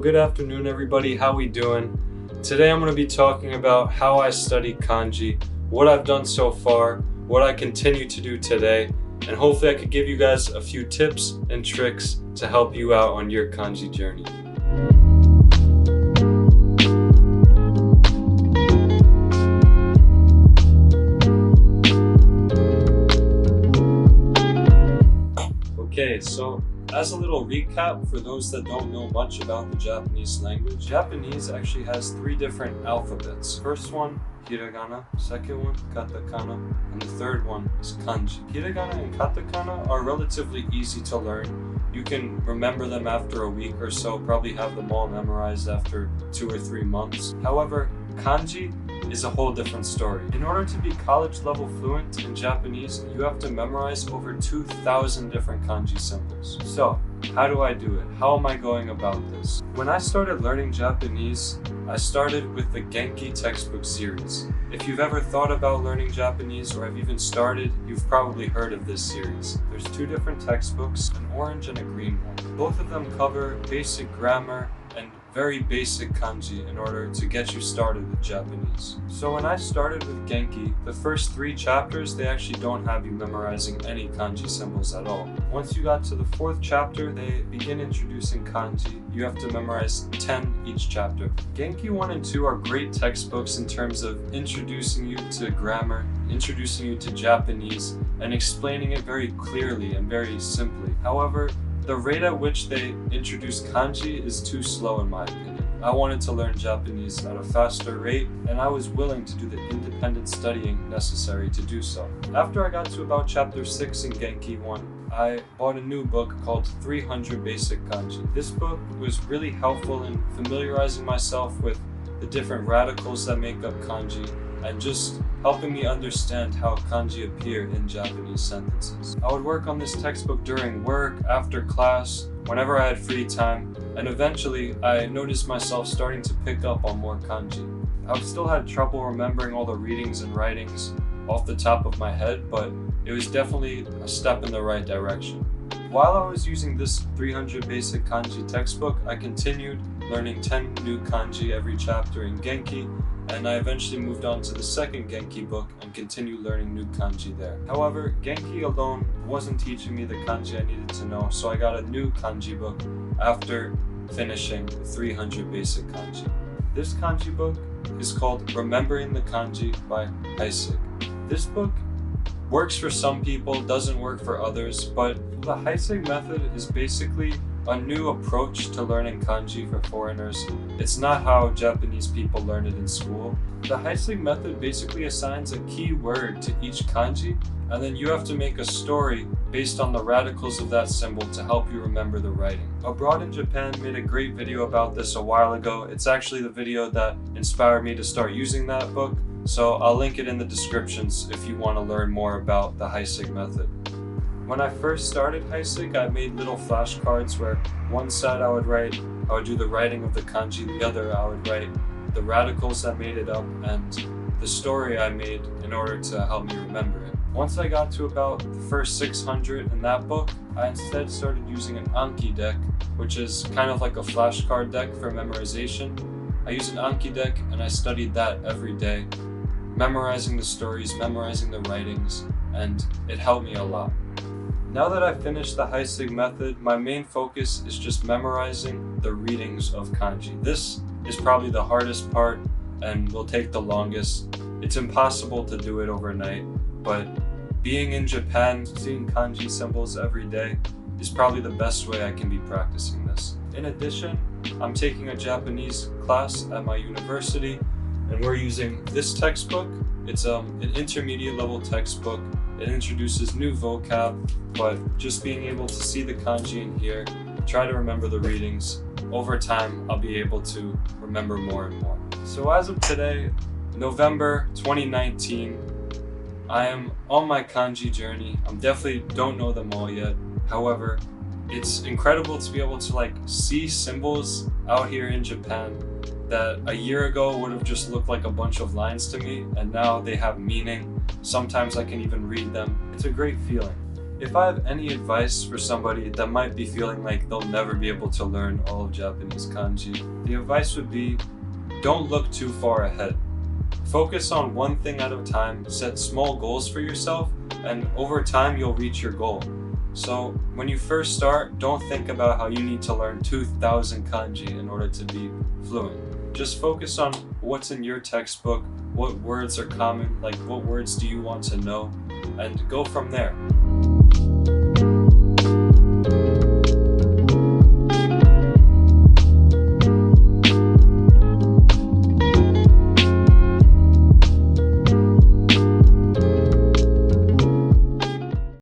good afternoon everybody, how we doing? Today I'm going to be talking about how I study kanji, what I've done so far, what I continue to do today, and hopefully I could give you guys a few tips and tricks to help you out on your kanji journey. Okay, so as a little recap for those that don't know much about the Japanese language, Japanese actually has 3 different alphabets. First one, hiragana, second one, katakana, and the third one is kanji. Hiragana and katakana are relatively easy to learn. You can remember them after a week or so, probably have them all memorized after 2 or 3 months. However, kanji is a whole different story. In order to be college level fluent in Japanese, you have to memorize over 2,000 different kanji symbols. So, how do I do it? How am I going about this? When I started learning Japanese, I started with the Genki textbook series. If you've ever thought about learning Japanese or have even started, you've probably heard of this series. There's 2 different textbooks, an orange and a green one. Both of them cover basic grammar and very basic kanji in order to get you started with Japanese. So when I started with Genki, the first 3 chapters, they actually don't have you memorizing any kanji symbols at all. Once you got to the 4th chapter, they begin introducing kanji. You have to memorize 10 each chapter. Genki 1 and 2 are great textbooks in terms of introducing you to grammar, introducing you to Japanese, and explaining it very clearly and very simply. However, the rate at which they introduce kanji is too slow in my opinion. I wanted to learn Japanese at a faster rate, and I was willing to do the independent studying necessary to do so. After I got to about chapter 6 in Genki 1, I bought a new book called 300 Basic Kanji. This book was really helpful in familiarizing myself with the different radicals that make up kanji, and just helping me understand how kanji appear in Japanese sentences. I would work on this textbook during work, after class, whenever I had free time, and eventually I noticed myself starting to pick up on more kanji. I still had trouble remembering all the readings and writings off the top of my head, but it was definitely a step in the right direction. While I was using this 300 Basic Kanji textbook, I continued learning 10 new kanji every chapter in Genki, and I eventually moved on to the 2nd Genki book and continued learning new kanji there. However, Genki alone wasn't teaching me the kanji I needed to know, so I got a new kanji book after finishing 300 Basic Kanji. This kanji book is called Remembering the Kanji by Heisig. This book works for some people, doesn't work for others, but the Heisig method is basically a new approach to learning kanji for foreigners. It's not how Japanese people learn it in school. The Heisig method basically assigns a key word to each kanji, and then you have to make a story based on the radicals of that symbol to help you remember the writing. Abroad in Japan made a great video about this a while ago. It's actually the video that inspired me to start using that book, so I'll link it in the descriptions if you want to learn more about the Heisig method. When I first started Heisig, I made little flashcards where one side I would do the writing of the kanji, the other I would write the radicals that made it up and the story I made in order to help me remember it. Once I got to about the first 600 in that book, I instead started using an Anki deck, which is kind of like a flashcard deck for memorization. I used an Anki deck and I studied that every day, memorizing the stories, memorizing the writings, and it helped me a lot. Now that I've finished the Heisig method, my main focus is just memorizing the readings of kanji. This is probably the hardest part and will take the longest. It's impossible to do it overnight, but being in Japan, seeing kanji symbols every day is probably the best way I can be practicing this. In addition, I'm taking a Japanese class at my university, and we're using this textbook. It's an intermediate level textbook. It introduces new vocab, but just being able to see the kanji in here, try to remember the readings, over time I'll be able to remember more and more. So as of today, November 2019, I am on my kanji journey. I definitely don't know them all yet. However, it's incredible to be able to see symbols out here in Japan that a year ago would have just looked like a bunch of lines to me, and now they have meaning. Sometimes I can even read them. It's a great feeling. If I have any advice for somebody that might be feeling like they'll never be able to learn all of Japanese kanji, the advice would be, don't look too far ahead. Focus on one thing at a time, set small goals for yourself, and over time you'll reach your goal. So when you first start, don't think about how you need to learn 2,000 kanji in order to be fluent. Just focus on what's in your textbook, what words are common, like what words do you want to know, and go from there.